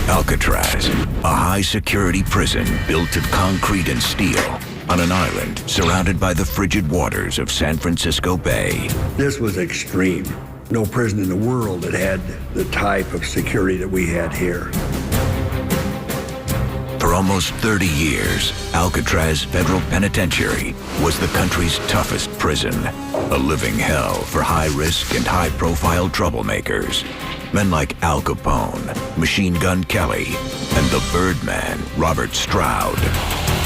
Alcatraz, a high-security prison built of concrete and steel on an island surrounded by the frigid waters of San Francisco Bay. This was extreme. No prison in the world that had the type of security that we had here. For almost 30 years, Alcatraz Federal Penitentiary was the country's toughest prison, a living hell for high-risk and high-profile troublemakers. Men like Al Capone, Machine Gun Kelly, and the Birdman, Robert Stroud.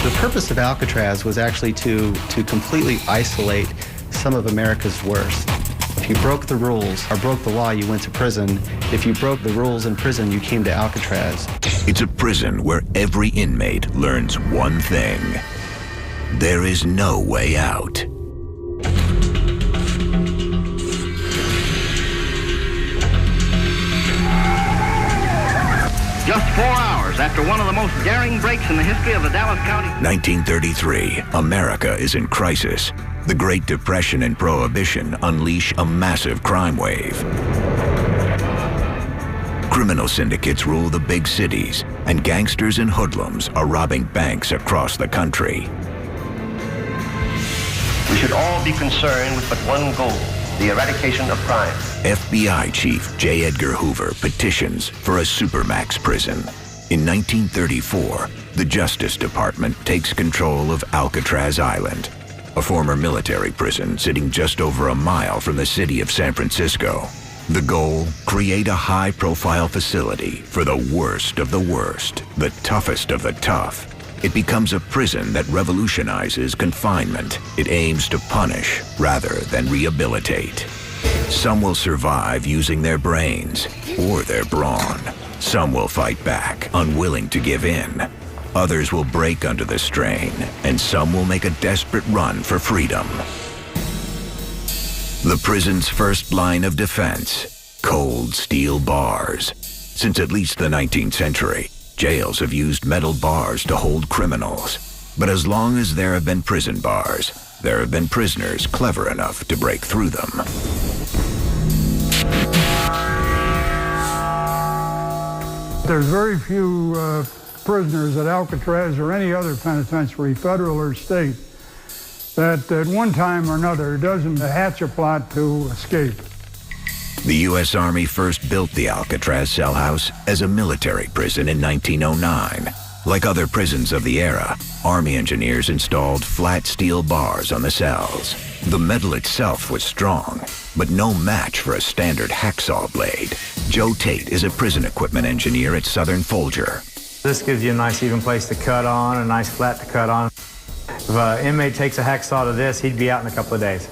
The purpose of Alcatraz was actually to completely isolate some of America's worst. If you broke the rules or broke the law, you went to prison. If you broke the rules in prison, you came to Alcatraz. It's a prison where every inmate learns one thing: there is no way out. Just 4 hours after one of the most daring breaks in the history of the Dallas County. 1933, America is in crisis. The Great Depression and Prohibition unleash a massive crime wave. Criminal syndicates rule the big cities, and gangsters and hoodlums are robbing banks across the country. We should all be concerned with but one goal: the eradication of crime. FBI Chief J. Edgar Hoover petitions for a supermax prison. In 1934, the Justice Department takes control of Alcatraz Island, a former military prison sitting just over a mile from the city of San Francisco. The goal: create a high-profile facility for the worst of the worst, the toughest of the tough. It becomes a prison that revolutionizes confinement. It aims to punish rather than rehabilitate. Some will survive using their brains or their brawn. Some will fight back, unwilling to give in. Others will break under the strain, and some will make a desperate run for freedom. The prison's first line of defense: cold steel bars. Since at least the 19th century, jails have used metal bars to hold criminals. But as long as there have been prison bars, there have been prisoners clever enough to break through them. There's very few prisoners at Alcatraz or any other penitentiary, federal or state, that at one time or another doesn't hatch a plot to escape. The U.S. Army first built the Alcatraz cell house as a military prison in 1909. Like other prisons of the era, Army engineers installed flat steel bars on the cells. The metal itself was strong, but no match for a standard hacksaw blade. Joe Tate is a prison equipment engineer at Southern Folger. This gives you a nice even place to cut on, a nice flat to cut on. If an inmate takes a hacksaw to this, he'd be out in a couple of days.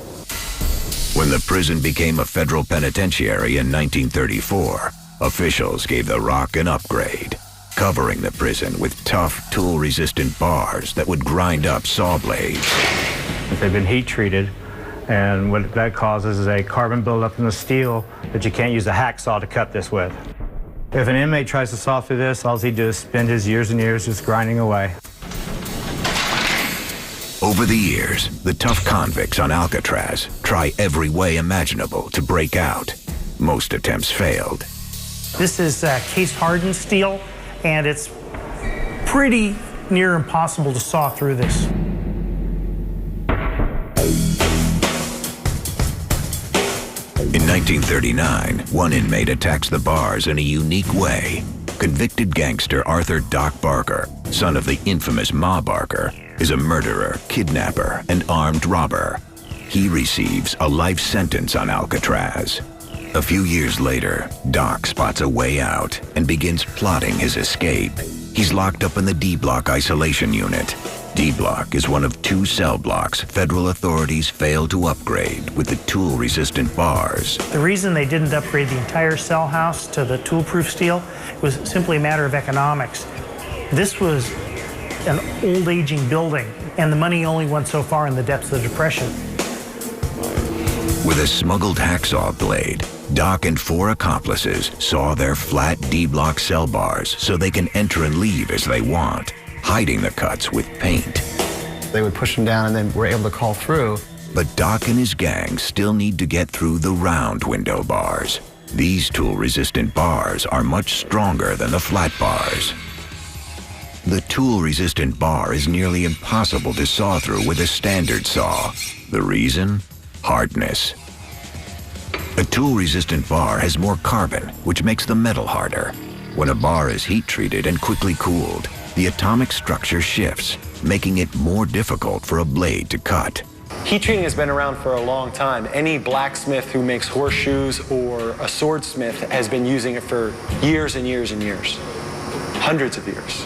When the prison became a federal penitentiary in 1934, officials gave the Rock an upgrade, covering the prison with tough, tool-resistant bars that would grind up saw blades. They've been heat treated, and what that causes is a carbon buildup in the steel that you can't use a hacksaw to cut this with. If an inmate tries to saw through this, all he'd do is spend his years and years just grinding away. Over the years, the tough convicts on Alcatraz try every way imaginable to break out. Most attempts failed. This is case-hardened steel, and it's pretty near impossible to saw through this. In 1939, one inmate attacks the bars in a unique way. Convicted gangster Arthur Doc Barker, son of the infamous Ma Barker, is a murderer, kidnapper, and armed robber. He receives a life sentence on Alcatraz. A few years later, Doc spots a way out and begins plotting his escape. He's locked up in the D-Block isolation unit. D-Block is one of 2 cell blocks federal authorities failed to upgrade with the tool-resistant bars. The reason they didn't upgrade the entire cell house to the tool-proof steel was simply a matter of economics. This was an old aging building, and the money only went so far in the depths of the Depression. With a smuggled hacksaw blade, Doc and 4 accomplices saw their flat D-Block cell bars so they can enter and leave as they want, hiding the cuts with paint. They would push them down and then we're able to call through. But Doc and his gang still need to get through the round window bars. These tool-resistant bars are much stronger than the flat bars. The tool-resistant bar is nearly impossible to saw through with a standard saw. The reason? Hardness. A tool-resistant bar has more carbon, which makes the metal harder. When a bar is heat-treated and quickly cooled, the atomic structure shifts, making it more difficult for a blade to cut. Heat treating has been around for a long time. Any blacksmith who makes horseshoes or a swordsmith has been using it for years and years and years. Hundreds of years.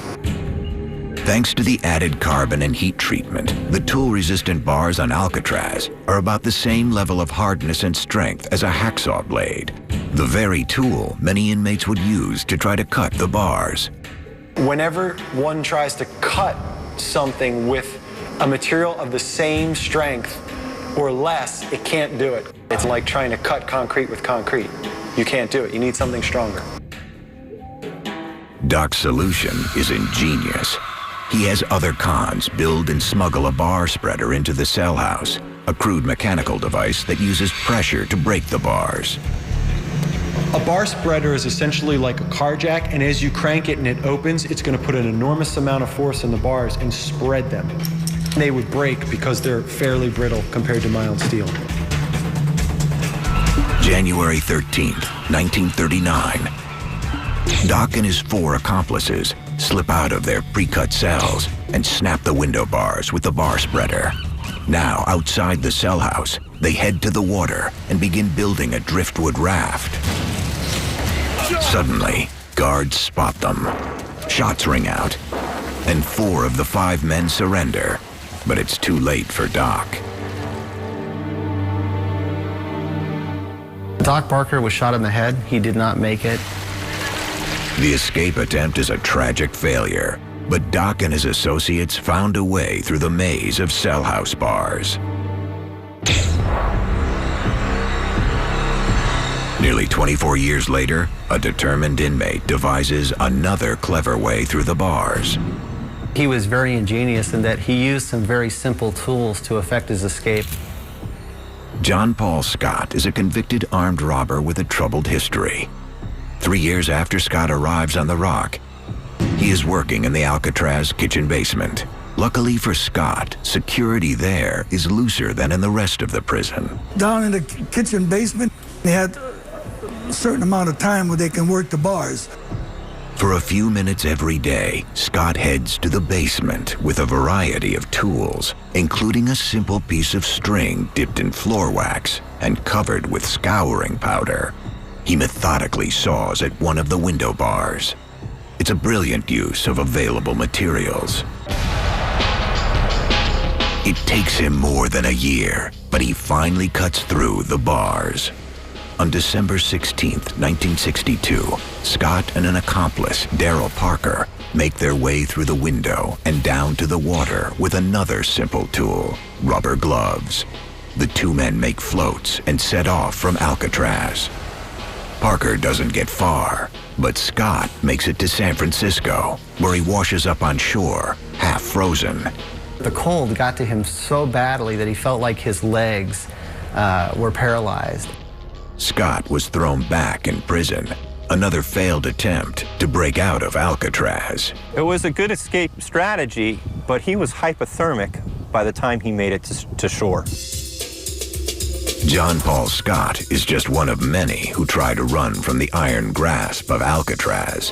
Thanks to the added carbon and heat treatment, the tool-resistant bars on Alcatraz are about the same level of hardness and strength as a hacksaw blade, the very tool many inmates would use to try to cut the bars. Whenever one tries to cut something with a material of the same strength or less, it can't do it. It's like trying to cut concrete with concrete. You can't do it. You need something stronger. Doc's solution is ingenious. He has other cons build and smuggle a bar spreader into the cell house, a crude mechanical device that uses pressure to break the bars. A bar spreader is essentially like a car jack, and as you crank it and it opens, it's going to put an enormous amount of force in the bars and spread them. They would break because they're fairly brittle compared to mild steel. January 13th, 1939. Doc and his 4 accomplices slip out of their pre-cut cells and snap the window bars with the bar spreader. Now, outside the cell house, they head to the water and begin building a driftwood raft. Suddenly, guards spot them. Shots ring out, and 4 of the 5 men surrender, but it's too late for Doc. Doc Barker was shot in the head. He did not make it. The escape attempt is a tragic failure, but Doc and his associates found a way through the maze of cell house bars. Nearly 24 years later, a determined inmate devises another clever way through the bars. He was very ingenious in that he used some very simple tools to effect his escape. John Paul Scott is a convicted armed robber with a troubled history. 3 years after Scott arrives on the Rock, he is working in the Alcatraz kitchen basement. Luckily for Scott, security there is looser than in the rest of the prison. Down in the kitchen basement, they had a certain amount of time where they can work the bars. For a few minutes every day, Scott heads to the basement with a variety of tools, including a simple piece of string dipped in floor wax and covered with scouring powder. He methodically saws at one of the window bars. It's a brilliant use of available materials. It takes him more than a year, but he finally cuts through the bars. On December 16, 1962, Scott and an accomplice, Darrell Parker, make their way through the window and down to the water with another simple tool, rubber gloves. The 2 men make floats and set off from Alcatraz. Parker doesn't get far, but Scott makes it to San Francisco, where he washes up on shore, half frozen. The cold got to him so badly that he felt like his legs were paralyzed. Scott was thrown back in prison, another failed attempt to break out of Alcatraz. It was a good escape strategy, but he was hypothermic by the time he made it to shore. John Paul Scott is just one of many who try to run from the iron grasp of Alcatraz.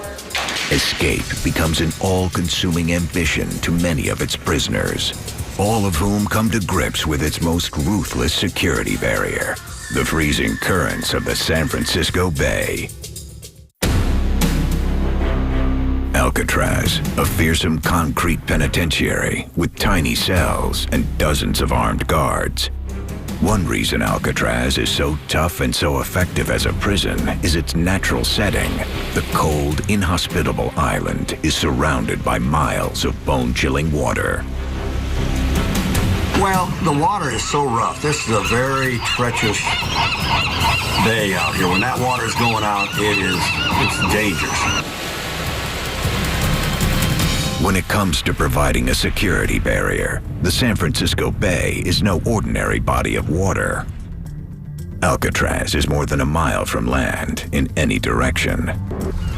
Escape becomes an all-consuming ambition to many of its prisoners, all of whom come to grips with its most ruthless security barrier, the freezing currents of the San Francisco Bay. Alcatraz, a fearsome concrete penitentiary with tiny cells and dozens of armed guards. One reason Alcatraz is so tough and so effective as a prison is its natural setting. The cold, inhospitable island is surrounded by miles of bone-chilling water. Well, the water is so rough. This is a very treacherous bay out here. When that water is going out, it's dangerous. When it comes to providing a security barrier, the San Francisco Bay is no ordinary body of water. Alcatraz is more than a mile from land in any direction.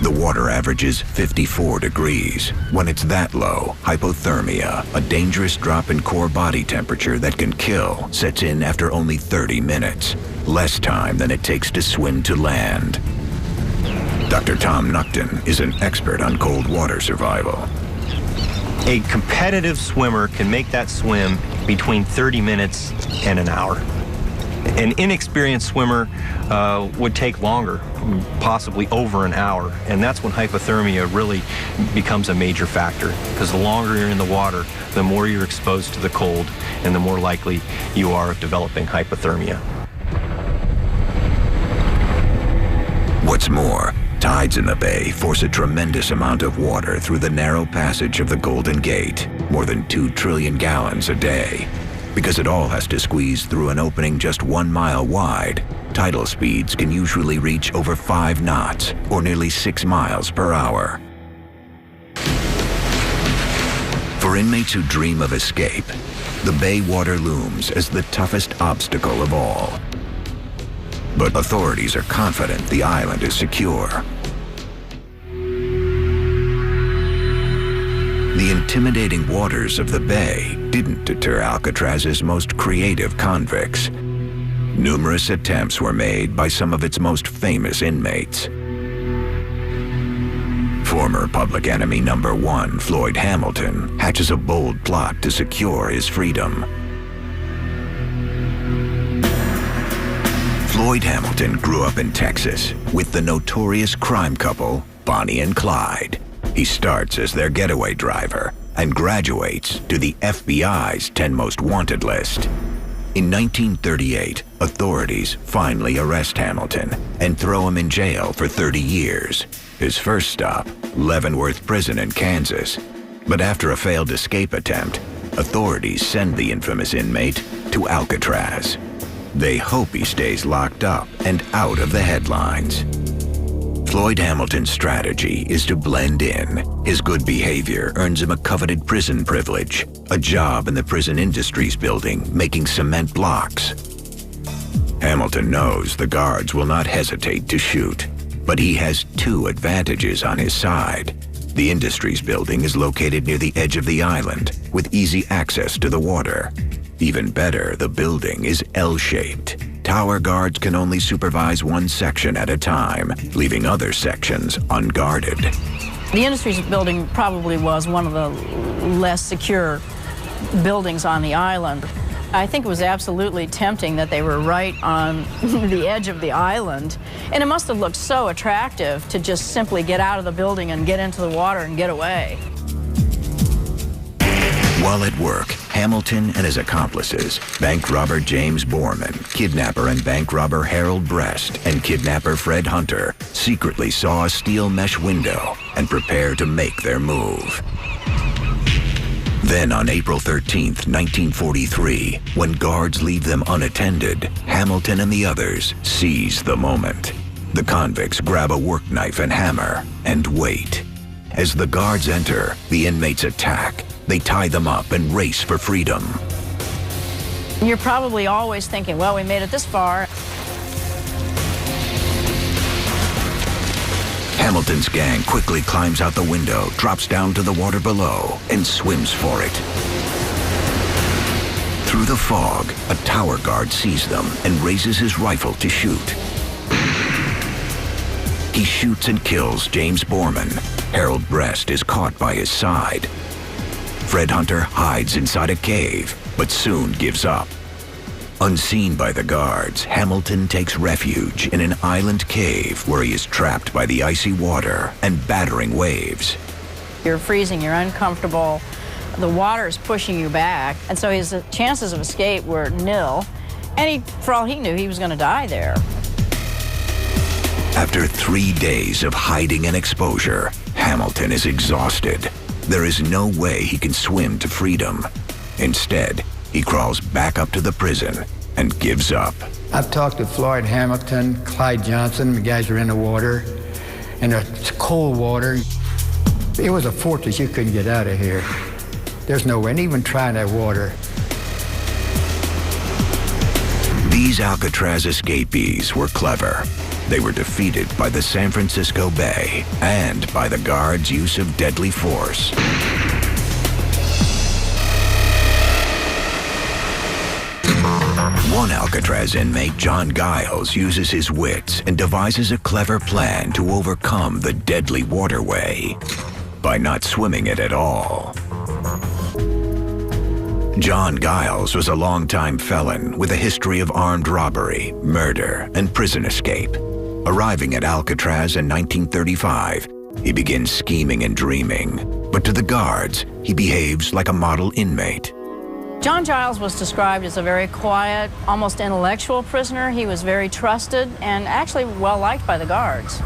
The water averages 54 degrees. When it's that low, hypothermia, a dangerous drop in core body temperature that can kill, sets in after only 30 minutes, less time than it takes to swim to land. Dr. Tom Nuckton is an expert on cold water survival. A competitive swimmer can make that swim between 30 minutes and an hour. An inexperienced swimmer would take longer, possibly over an hour, and that's when hypothermia really becomes a major factor, because the longer you're in the water, the more you're exposed to the cold, and the more likely you are of developing hypothermia. What's more, tides in the bay force a tremendous amount of water through the narrow passage of the Golden Gate, more than 2 trillion gallons a day. Because it all has to squeeze through an opening just 1 mile wide, tidal speeds can usually reach over 5 knots, or nearly 6 miles per hour. For inmates who dream of escape, the bay water looms as the toughest obstacle of all. But authorities are confident the island is secure. The intimidating waters of the bay didn't deter Alcatraz's most creative convicts. Numerous attempts were made by some of its most famous inmates. Former public enemy number 1, Floyd Hamilton, hatches a bold plot to secure his freedom. Floyd Hamilton grew up in Texas with the notorious crime couple, Bonnie and Clyde. He starts as their getaway driver and graduates to the FBI's 10 Most Wanted list. In 1938, authorities finally arrest Hamilton and throw him in jail for 30 years. His first stop, Leavenworth Prison in Kansas. But after a failed escape attempt, authorities send the infamous inmate to Alcatraz. They hope he stays locked up and out of the headlines. Floyd Hamilton's strategy is to blend in. His good behavior earns him a coveted prison privilege, a job in the prison industries building making cement blocks. Hamilton knows the guards will not hesitate to shoot, but he has 2 advantages on his side. The industries building is located near the edge of the island, with easy access to the water. Even better, the building is L-shaped. Tower guards can only supervise 1 section at a time, leaving other sections unguarded. The Industries building probably was one of the less secure buildings on the island. I think it was absolutely tempting that they were right on the edge of the island, and it must have looked so attractive to just simply get out of the building and get into the water and get away. While at work, Hamilton and his accomplices, bank robber James Borman, kidnapper and bank robber Harold Brest, and kidnapper Fred Hunter, secretly saw a steel mesh window and prepare to make their move. Then on April 13th, 1943, when guards leave them unattended, Hamilton and the others seize the moment. The convicts grab a work knife and hammer and wait. As the guards enter, the inmates attack. They tie them up and race for freedom. You're probably always thinking, well, we made it this far. Hamilton's gang quickly climbs out the window, drops down to the water below, and swims for it. Through the fog, a tower guard sees them and raises his rifle to shoot. He shoots and kills James Borman. Harold Brest is caught by his side. Fred Hunter hides inside a cave, but soon gives up. Unseen by the guards, Hamilton takes refuge in an island cave where he is trapped by the icy water and battering waves. You're freezing, you're uncomfortable, the water is pushing you back, and so his chances of escape were nil, and for all he knew, he was going to die there. After 3 days of hiding and exposure, Hamilton is exhausted. There is no way he can swim to freedom. Instead, he crawls back up to the prison and gives up. I've talked to Floyd Hamilton, Clyde Johnson, the guys were in the water, in the cold water. It was a fortress, you couldn't get out of here. There's no way, and even trying that water. These These Alcatraz escapees were clever. They were defeated by the San Francisco Bay and by the guards' use of deadly force. One Alcatraz inmate, John Giles, uses his wits and devises a clever plan to overcome the deadly waterway by not swimming it at all. John Giles was a longtime felon with a history of armed robbery, murder, and prison escape. Arriving at Alcatraz in 1935, he begins scheming and dreaming, but to the guards, he behaves like a model inmate. John Giles was described as a very quiet, almost intellectual prisoner. He was very trusted and actually well-liked by the guards.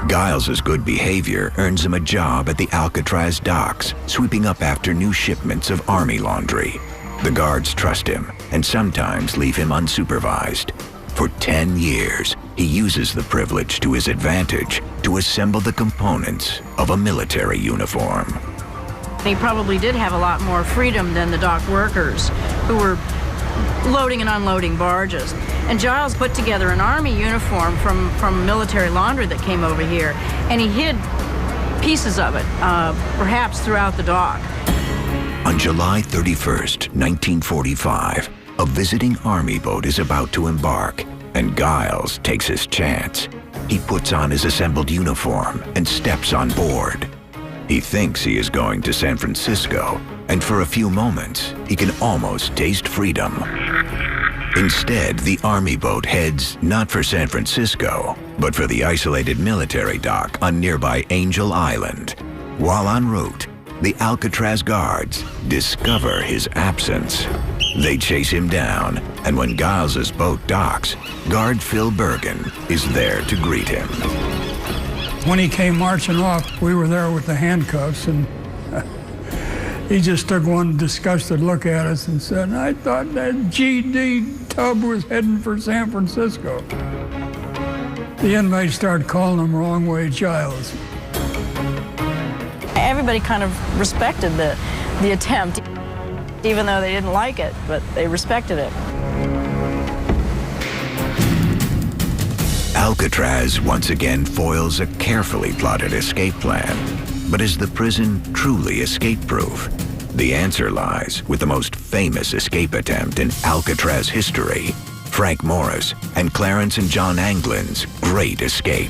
Giles's good behavior earns him a job at the Alcatraz docks, sweeping up after new shipments of army laundry. The guards trust him and sometimes leave him unsupervised. For 10 years, he uses the privilege to his advantage to assemble the components of a military uniform. He probably did have a lot more freedom than the dock workers who were loading and unloading barges. And Giles put together an army uniform from military laundry that came over here, and he hid pieces of it, perhaps throughout the dock. On July 31st, 1945, a visiting army boat is about to embark, and Giles takes his chance. He puts on his assembled uniform and steps on board. He thinks he is going to San Francisco, and for a few moments, he can almost taste freedom. Instead, the army boat heads not for San Francisco, but for the isolated military dock on nearby Angel Island. While en route, the Alcatraz guards discover his absence. They chase him down, and when Giles's boat docks, guard Phil Bergen is there to greet him. When he came marching off, we were there with the handcuffs, and he just took one disgusted look at us and said, "I thought that GD tub was heading for San Francisco." The inmates started calling him Wrong Way Giles. Everybody kind of respected the attempt, even though they didn't like it, but they respected it. Alcatraz once again foils a carefully plotted escape plan. But is the prison truly escape-proof? The answer lies with the most famous escape attempt in Alcatraz history, Frank Morris and Clarence and John Anglin's Great Escape.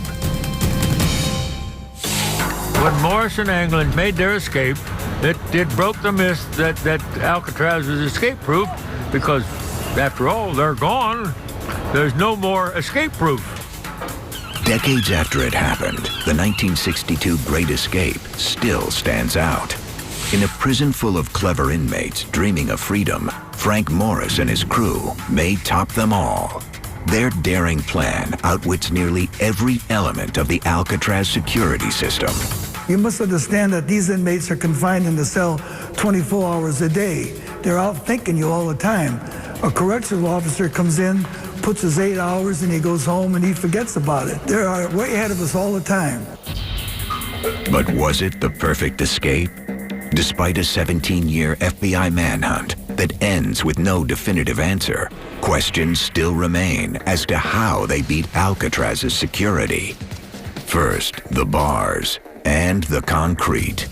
When Morris and Anglin made their escape, it broke the myth that Alcatraz was escape-proof, because after all, they're gone. There's no more escape-proof. Decades after it happened, the 1962 Great Escape still stands out. In a prison full of clever inmates dreaming of freedom, Frank Morris and his crew may top them all. Their daring plan outwits nearly every element of the Alcatraz security system. You must understand that these inmates are confined in the cell 24 hours a day. They're out thinking you all the time. A correctional officer comes in, puts his 8 hours, and he goes home and he forgets about it. They're way ahead of us all the time. But was it the perfect escape? Despite a 17-year FBI manhunt that ends with no definitive answer, questions still remain as to how they beat Alcatraz's security. First, the bars and the concrete.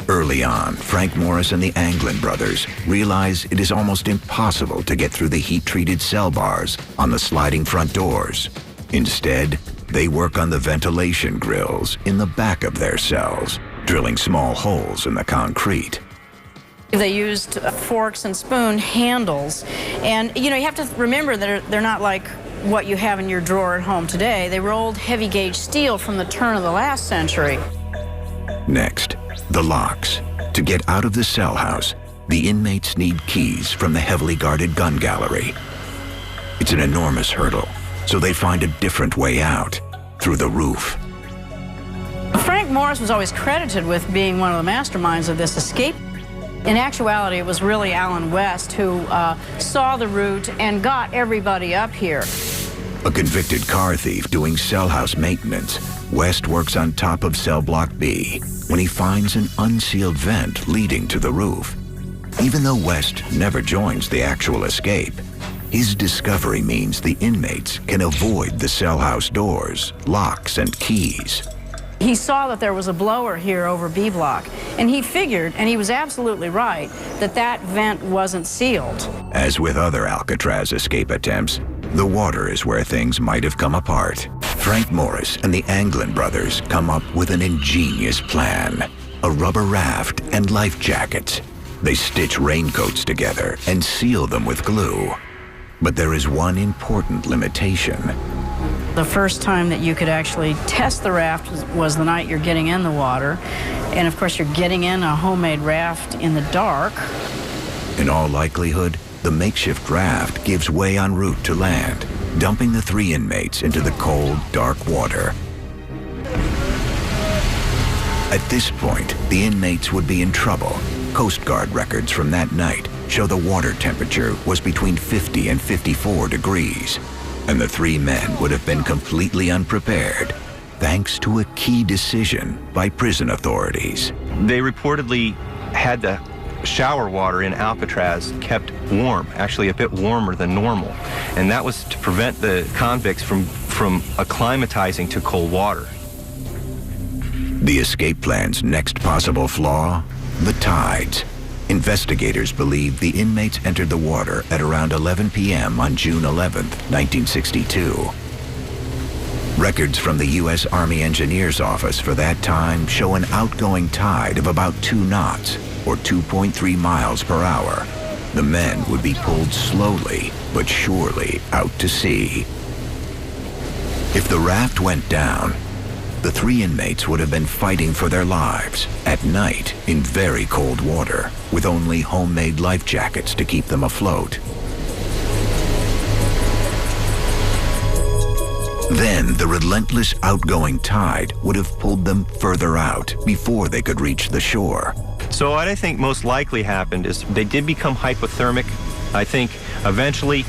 Early on, Frank Morris and the Anglin brothers realize it is almost impossible to get through the heat-treated cell bars on the sliding front doors. Instead, they work on the ventilation grills in the back of their cells, drilling small holes in the concrete. They used forks and spoon handles, and you have to remember that they're not like what you have in your drawer at home today. They were old heavy-gauge steel from the turn of the last century. Next, the locks. To get out of the cell house, the inmates need keys from the heavily guarded gun gallery. It's an enormous hurdle, so they find a different way out, through the roof. Frank Morris was always credited with being one of the masterminds of this escape. In actuality, it was really Alan West who saw the route and got everybody up here. A convicted car thief doing cell house maintenance, West works on top of cell block B when he finds an unsealed vent leading to the roof. Even though West never joins the actual escape, His discovery means the inmates can avoid the cell house doors, locks, and keys. He saw that there was a blower here over B block, and he figured, and he was absolutely right, that that vent wasn't sealed. As with other Alcatraz escape attempts, the water is where things might have come apart. Frank Morris and the Anglin brothers come up with an ingenious plan: a rubber raft and life jackets. They stitch raincoats together and seal them with glue. But there is one important limitation. The first time that you could actually test the raft was the night you're getting in the water. And of course, you're getting in a homemade raft in the dark. In all likelihood, the makeshift raft gives way en route to land, dumping the 3 inmates into the cold, dark water. At this point, the inmates would be in trouble. Coast Guard records from that night show the water temperature was between 50 and 54 degrees, and the 3 men would have been completely unprepared, thanks to a key decision by prison authorities. They reportedly had the shower water in Alcatraz kept warm, actually a bit warmer than normal, and that was to prevent the convicts from acclimatizing to cold water. The escape plan's next possible flaw? The tides. Investigators believe the inmates entered the water at around 11 p.m. on June 11, 1962. Records from the U.S. Army Engineers Office for that time show an outgoing tide of about 2 knots, or 2.3 miles per hour. The men would be pulled slowly but surely out to sea. If the raft went down, the 3 inmates would have been fighting for their lives at night in very cold water, with only homemade life jackets to keep them afloat. Then the relentless outgoing tide would have pulled them further out before they could reach the shore. So what I think most likely happened is they did become hypothermic. I think eventually,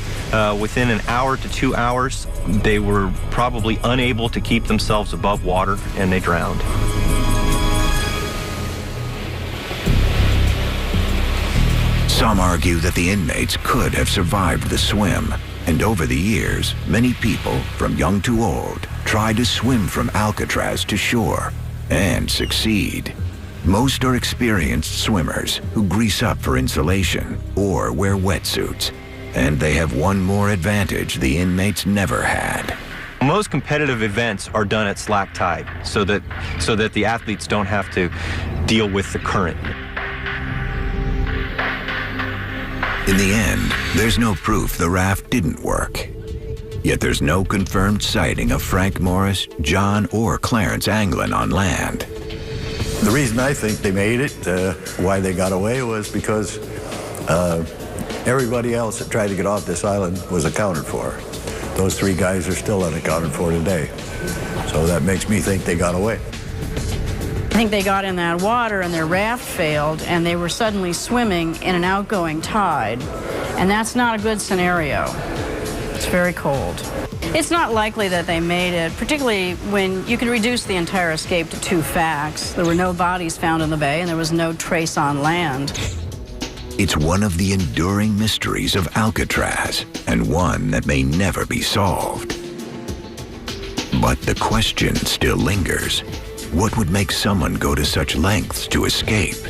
within an hour to 2 hours, they were probably unable to keep themselves above water, and they drowned. Some argue that the inmates could have survived the swim, and over the years, many people, from young to old, try to swim from Alcatraz to shore, and succeed. Most are experienced swimmers who grease up for insulation or wear wetsuits, and they have one more advantage the inmates never had. Most competitive events are done at slack tide so that the athletes don't have to deal with the current. In the end, there's no proof the raft didn't work. Yet there's no confirmed sighting of Frank Morris, John, or Clarence Anglin on land. The reason I think they made it, why they got away, was because everybody else that tried to get off this island was accounted for. Those 3 guys are still unaccounted for today. So that makes me think they got away. I think they got in that water and their raft failed, and they were suddenly swimming in an outgoing tide. And that's not a good scenario. It's very cold. It's not likely that they made it, particularly when you can reduce the entire escape to 2 facts. There were no bodies found in the bay, and there was no trace on land. It's one of the enduring mysteries of Alcatraz, and one that may never be solved. But the question still lingers. What would make someone go to such lengths to escape?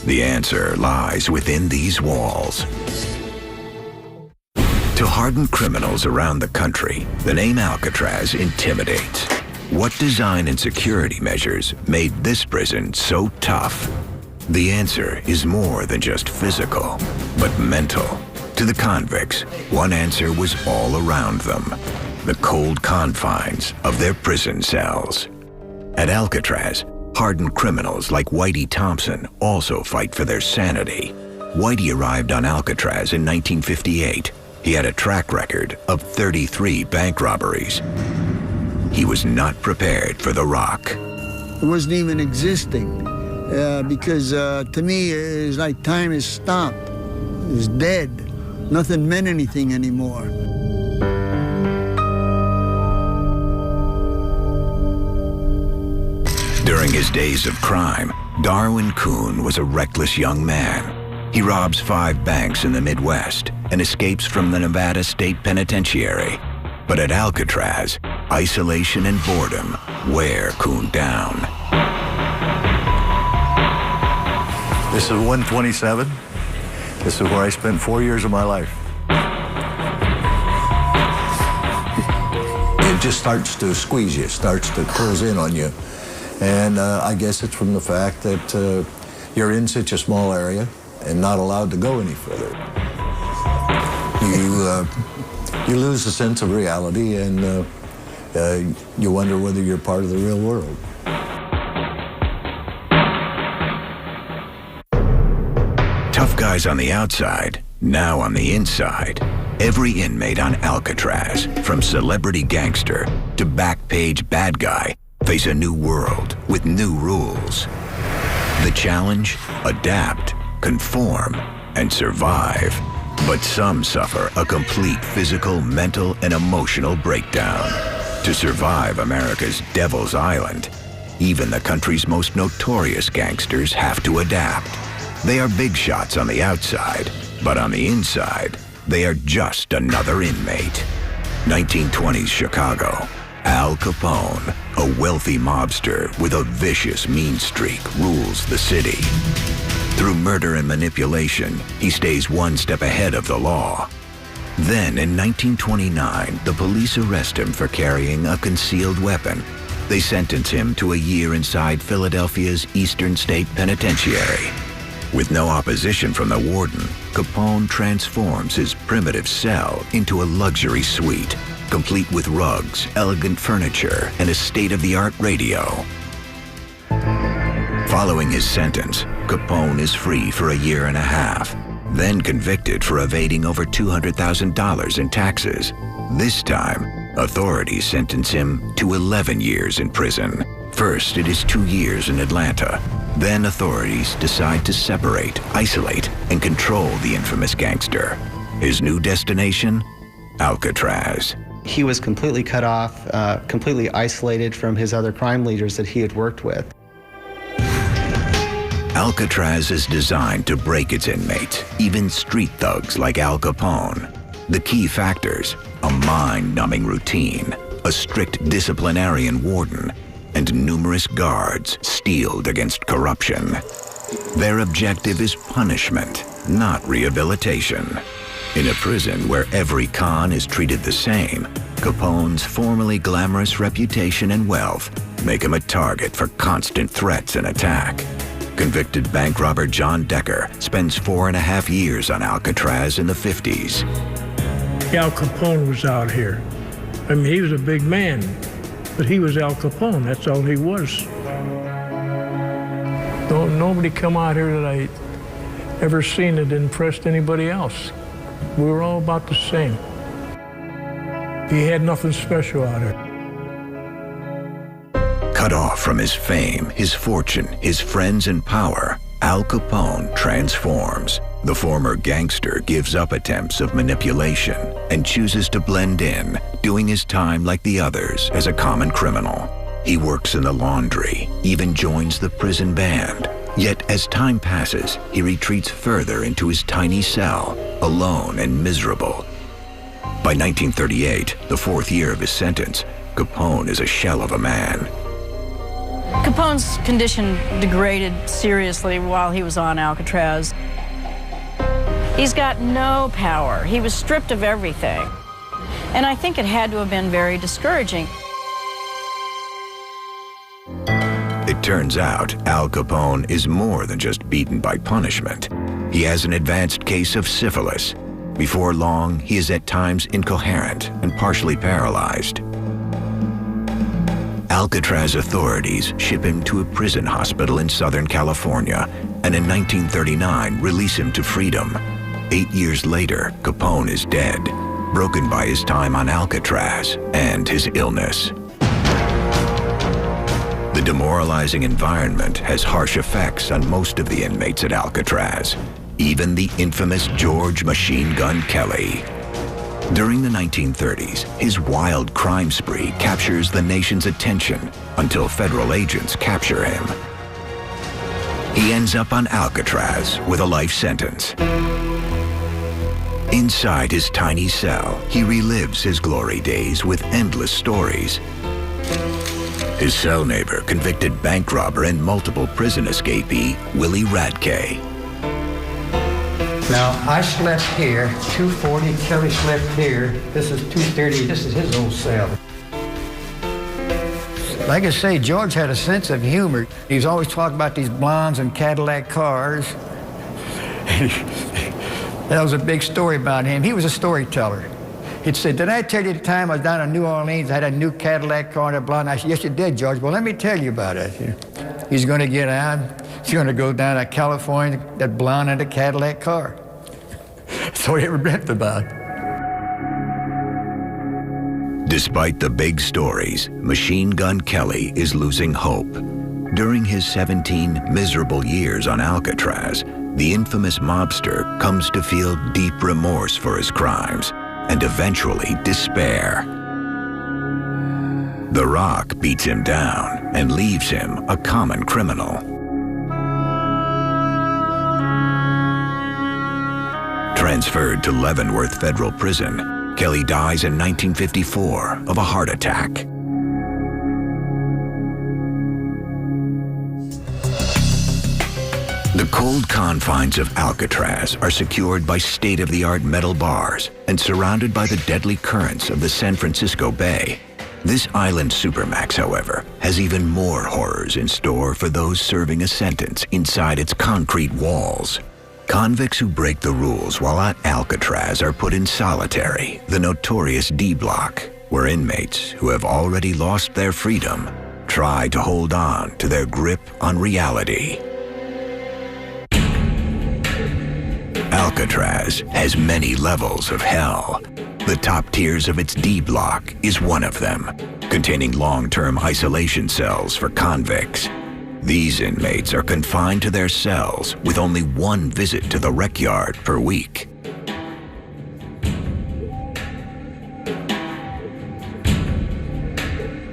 The answer lies within these walls. To hardened criminals around the country, the name Alcatraz intimidates. What design and security measures made this prison so tough? The answer is more than just physical, but mental. To the convicts, one answer was all around them: the cold confines of their prison cells. At Alcatraz, hardened criminals like Whitey Thompson also fight for their sanity. Whitey arrived on Alcatraz in 1958. He had a track record of 33 bank robberies. He was not prepared for the rock. It wasn't even existing because to me it was like time has stopped. It was dead. Nothing meant anything anymore. During his days of crime, Darwin Kuhn was a reckless young man. He robs 5 banks in the Midwest and escapes from the Nevada State Penitentiary. But at Alcatraz, isolation and boredom wear Coon down. This is 127. This is where I spent 4 years of my life. It just starts to squeeze you, starts to close in on you. And I guess it's from the fact that you're in such a small area and not allowed to go any further. You lose the sense of reality, and you wonder whether you're part of the real world. Tough guys on the outside, now on the inside. Every inmate on Alcatraz, from celebrity gangster to back page bad guy, face a new world with new rules. The challenge? Adapt, conform, and survive. But some suffer a complete physical, mental, and emotional breakdown. To survive America's Devil's Island, even the country's most notorious gangsters have to adapt. They are big shots on the outside, but on the inside, they are just another inmate. 1920s Chicago. Al Capone, a wealthy mobster with a vicious mean streak, rules the city. Through murder and manipulation, he stays one step ahead of the law. Then, in 1929, the police arrest him for carrying a concealed weapon. They sentence him to a year inside Philadelphia's Eastern State Penitentiary. With no opposition from the warden, Capone transforms his primitive cell into a luxury suite, complete with rugs, elegant furniture, and a state-of-the-art radio. Following his sentence, Capone is free for a year and a half, then convicted for evading over $200,000 in taxes. This time, authorities sentence him to 11 years in prison. First, it is 2 years in Atlanta. Then authorities decide to separate, isolate, and control the infamous gangster. His new destination? Alcatraz. He was completely cut off, completely isolated from his other crime leaders that he had worked with. Alcatraz is designed to break its inmates, even street thugs like Al Capone. The key factors: a mind-numbing routine, a strict disciplinarian warden, and numerous guards steeled against corruption. Their objective is punishment, not rehabilitation. In a prison where every con is treated the same, Capone's formerly glamorous reputation and wealth make him a target for constant threats and attack. Convicted bank robber John Decker spends 4.5 years on Alcatraz in the 50s. Al Capone was out here. I mean, he was a big man, but he was Al Capone. That's all he was. Nobody come out here that I ever seen that impressed anybody else. We were all about the same. He had nothing special out here. Cut off from his fame, his fortune, his friends and power, Al Capone transforms. The former gangster gives up attempts of manipulation and chooses to blend in, doing his time like the others as a common criminal. He works in the laundry, even joins the prison band. Yet as time passes, he retreats further into his tiny cell, alone and miserable. By 1938, the 4th year of his sentence, Capone is a shell of a man. Capone's condition degraded seriously while he was on Alcatraz. He's got no power. He was stripped of everything. And I think it had to have been very discouraging. It turns out Al Capone is more than just beaten by punishment. He has an advanced case of syphilis. Before long, he is at times incoherent and partially paralyzed. Alcatraz authorities ship him to a prison hospital in Southern California, and in 1939 release him to freedom. 8 years later, Capone is dead, broken by his time on Alcatraz and his illness. The demoralizing environment has harsh effects on most of the inmates at Alcatraz, even the infamous George Machine Gun Kelly. During the 1930s, his wild crime spree captures the nation's attention until federal agents capture him. He he ends up on Alcatraz with a life sentence. Inside his tiny cell, he relives his glory days with endless stories. His cell neighbor, convicted bank robber and multiple prison escapee, Willie Radke. Now, I slept here, 240, Kelly slept here. This is 230, this is his old cell. Like I say, George had a sense of humor. He was always talking about these blondes and Cadillac cars. That was a big story about him. He was a storyteller. He'd say, did I tell you the time I was down in New Orleans, I had a new Cadillac car and a blonde? I said, yes, you did, George. Well, let me tell you about it. He's going to get on. He's going to go down to California, that blonde in a Cadillac car. That's all he ever dreamt about. Despite the big stories, Machine Gun Kelly is losing hope. During his 17 miserable years on Alcatraz, the infamous mobster comes to feel deep remorse for his crimes and eventually despair. The Rock beats him down and leaves him a common criminal. Transferred to Leavenworth Federal Prison, Kelly dies in 1954 of a heart attack. The cold confines of Alcatraz are secured by state-of-the-art metal bars and surrounded by the deadly currents of the San Francisco Bay. This island supermax, however, has even more horrors in store for those serving a sentence inside its concrete walls. Convicts who break the rules while at Alcatraz are put in solitary, the notorious D Block, where inmates who have already lost their freedom try to hold on to their grip on reality. Alcatraz has many levels of hell. The top tiers of its D Block is one of them, containing long-term isolation cells for convicts. These inmates are confined to their cells with only one visit to the rec yard per week.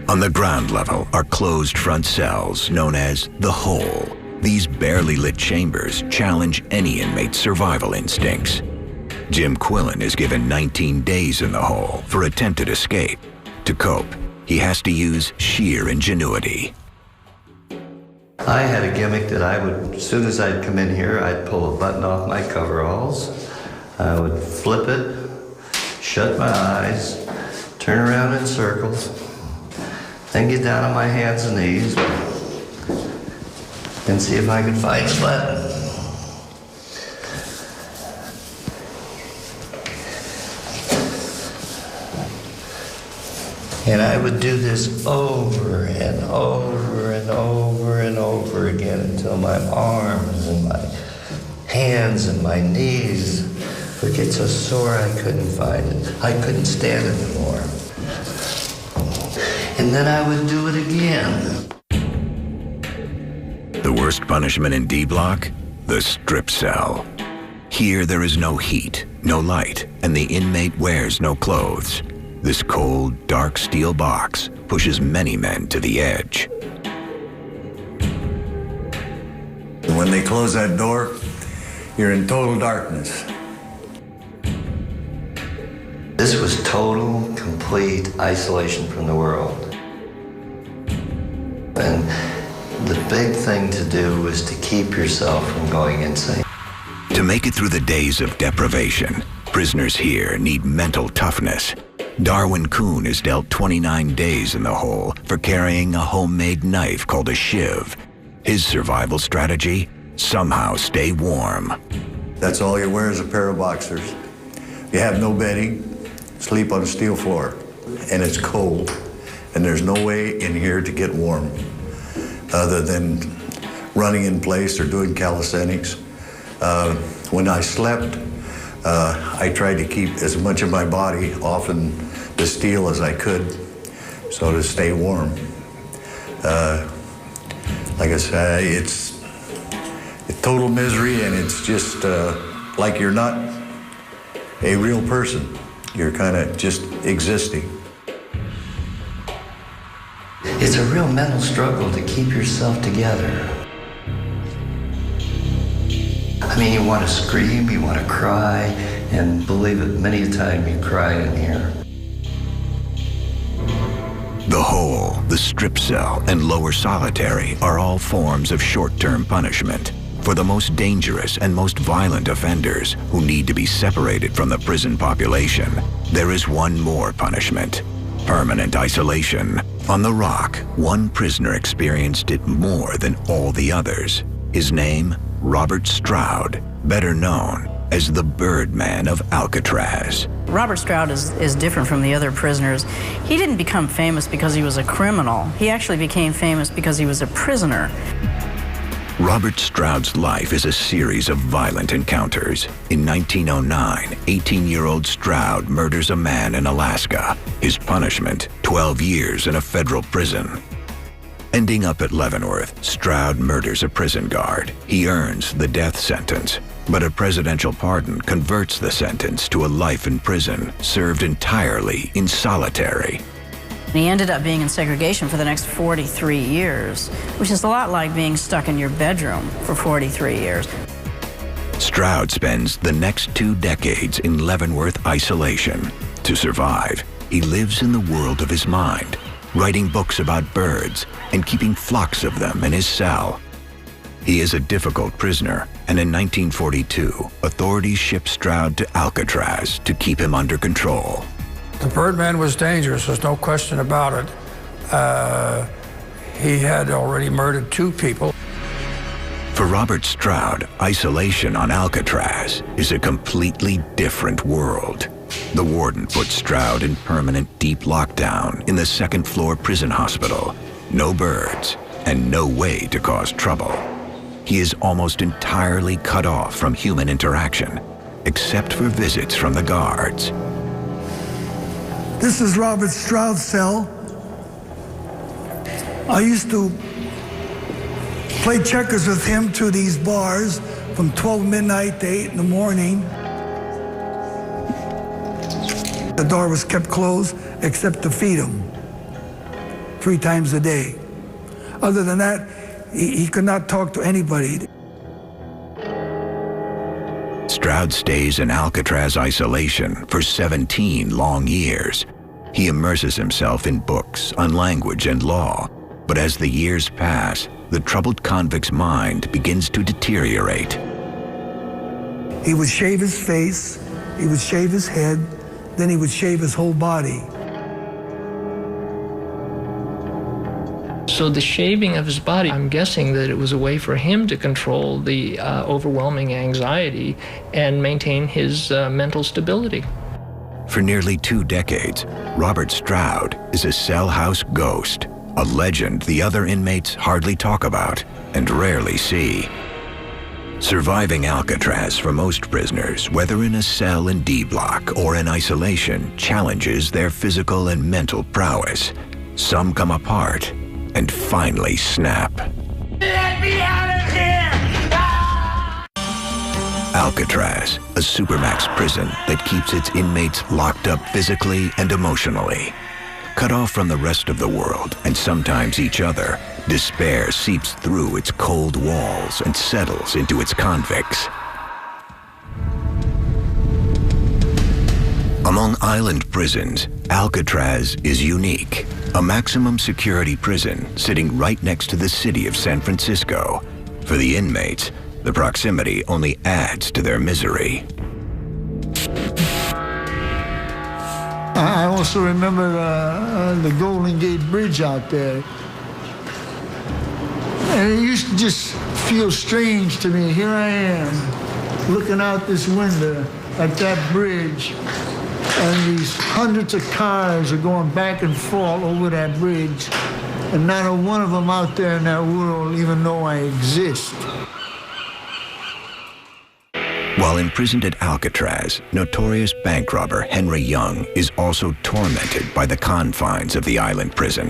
On the ground level are closed front cells known as the Hole. These barely lit chambers challenge any inmate's survival instincts. Jim Quillen is given 19 days in the Hole for attempted escape. To cope, he has to use sheer ingenuity. I had a gimmick that I would, as soon as I'd come in here, I'd pull a button off my coveralls. I would flip it, shut my eyes, turn around in circles, then get down on my hands and knees and see if I could find the button. And I would do this over and over and over and over again until my arms and my hands and my knees would get so sore I couldn't find it. I couldn't stand it anymore. And then I would do it again. The worst punishment in D Block? The strip cell. Here there is no heat, no light, and the inmate wears no clothes. This cold, dark steel box pushes many men to the edge. When they close that door, you're in total darkness. This was total, complete isolation from the world. And the big thing to do was to keep yourself from going insane. To make it through the days of deprivation, prisoners here need mental toughness. Darwin Kuhn is dealt 29 days in the Hole for carrying a homemade knife called a shiv. His survival strategy? Somehow stay warm. That's all you wear is a pair of boxers. You have no bedding, sleep on a steel floor, and it's cold, and there's no way in here to get warm other than running in place or doing calisthenics. When I slept, I tried to keep as much of my body off the steel as I could, so to stay warm. Like I said, it's total misery, and it's just like you're not a real person. You're kind of just existing. It's a real mental struggle to keep yourself together. I mean, you want to scream, you want to cry, and believe it, many a time you cry in here. The hole, the strip cell, and lower solitary are all forms of short-term punishment. For the most dangerous and most violent offenders who need to be separated from the prison population, there is one more punishment: permanent isolation. On the Rock, one prisoner experienced it more than all the others. His name, Robert Stroud, better known as the Birdman of Alcatraz. Robert Stroud is different from the other prisoners. He didn't become famous because he was a criminal. He actually became famous because he was a prisoner. Robert Stroud's life is a series of violent encounters. In 1909, 18-year-old Stroud murders a man in Alaska. His punishment, 12 years in a federal prison. Ending up at Leavenworth, Stroud murders a prison guard. He earns the death sentence, but a presidential pardon converts the sentence to a life in prison, served entirely in solitary. He ended up being in segregation for the next 43 years, which is a lot like being stuck in your bedroom for 43 years. Stroud spends the next 2 decades in Leavenworth isolation. To survive, he lives in the world of his mind, writing books about birds and keeping flocks of them in his cell. He is a difficult prisoner, and in 1942, authorities shipped Stroud to Alcatraz to keep him under control. The Birdman was dangerous, there's no question about it. He had already murdered 2 people. For Robert Stroud, isolation on Alcatraz is a completely different world. The warden put Stroud in permanent deep lockdown in the second-floor prison hospital. No birds, and no way to cause trouble. He is almost entirely cut off from human interaction, except for visits from the guards. This is Robert Stroud's cell. I used to play checkers with him to these bars from 12 midnight to 8 in the morning. The door was kept closed except to feed him 3 times a day. Other than that, he could not talk to anybody. Stroud stays in Alcatraz isolation for 17 long years. He immerses himself in books on language and law, but as the years pass, the troubled convict's mind begins to deteriorate. He would shave his face, he would shave his head, then he would shave his whole body. So the shaving of his body, I'm guessing that it was a way for him to control the overwhelming anxiety and maintain his mental stability. For nearly 2 decades, Robert Stroud is a cell house ghost, a legend the other inmates hardly talk about and rarely see. Surviving Alcatraz for most prisoners, whether in a cell in D Block or in isolation, challenges their physical and mental prowess. Some come apart and finally snap. Let me out of here! Alcatraz, a supermax prison that keeps its inmates locked up physically and emotionally. Cut off from the rest of the world and sometimes each other, despair seeps through its cold walls and settles into its convicts. Among island prisons, Alcatraz is unique. A maximum security prison sitting right next to the city of San Francisco. For the inmates, the proximity only adds to their misery. I also remember the Golden Gate Bridge out there. And it used to just feel strange to me. Here I am, looking out this window at that bridge, and these hundreds of cars are going back and forth over that bridge, and not a one of them out there in that world even know I exist. While imprisoned at Alcatraz, notorious bank robber Henry Young is also tormented by the confines of the island prison.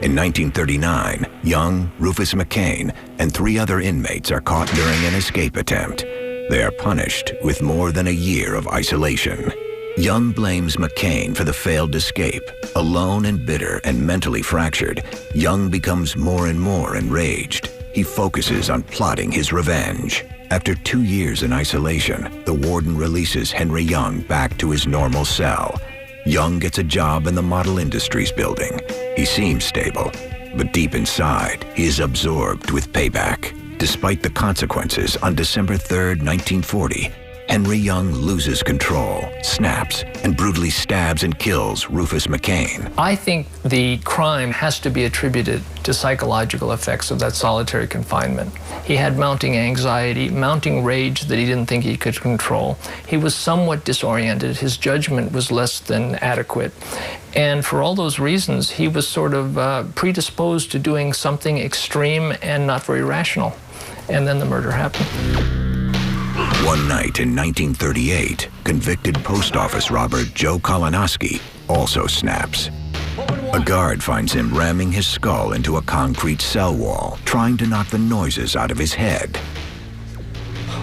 In 1939, Young, Rufus McCain, and 3 other inmates are caught during an escape attempt. They are punished with more than a year of isolation. Young blames McCain for the failed escape. Alone and bitter and mentally fractured, Young becomes more and more enraged. he focuses on plotting his revenge. After 2 years in isolation, the warden releases Henry Young back to his normal cell. Young gets a job in the model industries building. He seems stable, but deep inside, he is absorbed with payback. Despite the consequences, on December 3rd, 1940, Henry Young loses control, snaps, and brutally stabs and kills Rufus McCain. I think the crime has to be attributed to psychological effects of that solitary confinement. He had mounting anxiety, mounting rage that he didn't think he could control. He was somewhat disoriented. His judgment was less than adequate. And for all those reasons, he was sort of predisposed to doing something extreme and not very rational. And then the murder happened. One night in 1938, convicted post office robber Joe Kolonowski also snaps. A guard finds him ramming his skull into a concrete cell wall, trying to knock the noises out of his head.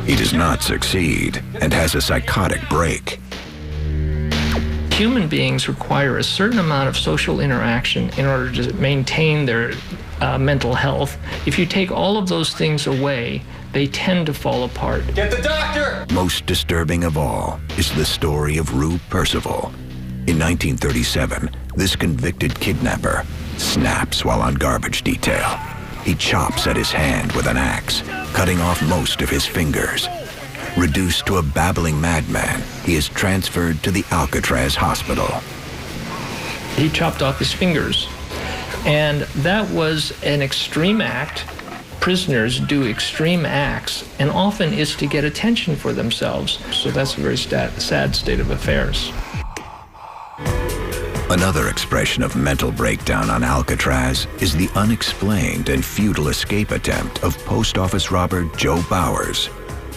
He does not succeed and has a psychotic break. Human beings require a certain amount of social interaction in order to maintain their mental health. If you take all of those things away, they tend to fall apart. Get the doctor! Most disturbing of all is the story of Rue Percival. In 1937, this convicted kidnapper snaps while on garbage detail. He chops at his hand with an axe, cutting off most of his fingers. Reduced to a babbling madman, he is transferred to the Alcatraz hospital. He chopped off his fingers, and that was an extreme act. Prisoners do extreme acts, and often it's to get attention for themselves. So that's a very sad state of affairs. Another expression of mental breakdown on Alcatraz is the unexplained and futile escape attempt of post office robber Joe Bowers.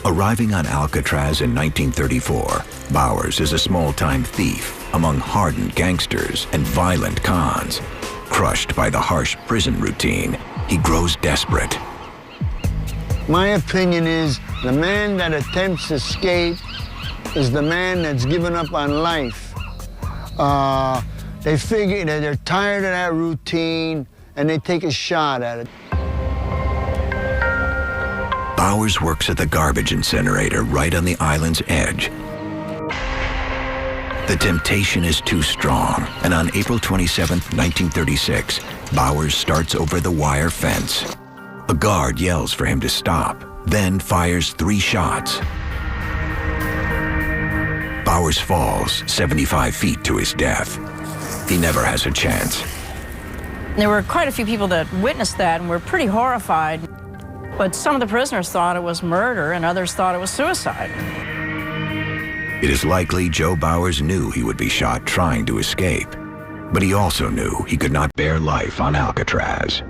Arriving on Alcatraz in 1934, Bowers is a small-time thief among hardened gangsters and violent cons. Crushed by the harsh prison routine, he grows desperate. My opinion is the man that attempts to escape is the man that's given up on life. They figure that they're tired of that routine and they take a shot at it. Bowers works at the garbage incinerator right on the island's edge. The temptation is too strong, and on April 27, 1936, Bowers starts over the wire fence. A guard yells for him to stop, then fires 3 shots. Bowers falls 75 feet to his death. He never has a chance. There were quite a few people that witnessed that and were pretty horrified. But some of the prisoners thought it was murder and others thought it was suicide. It is likely Joe Bowers knew he would be shot trying to escape, but he also knew he could not bear life on Alcatraz.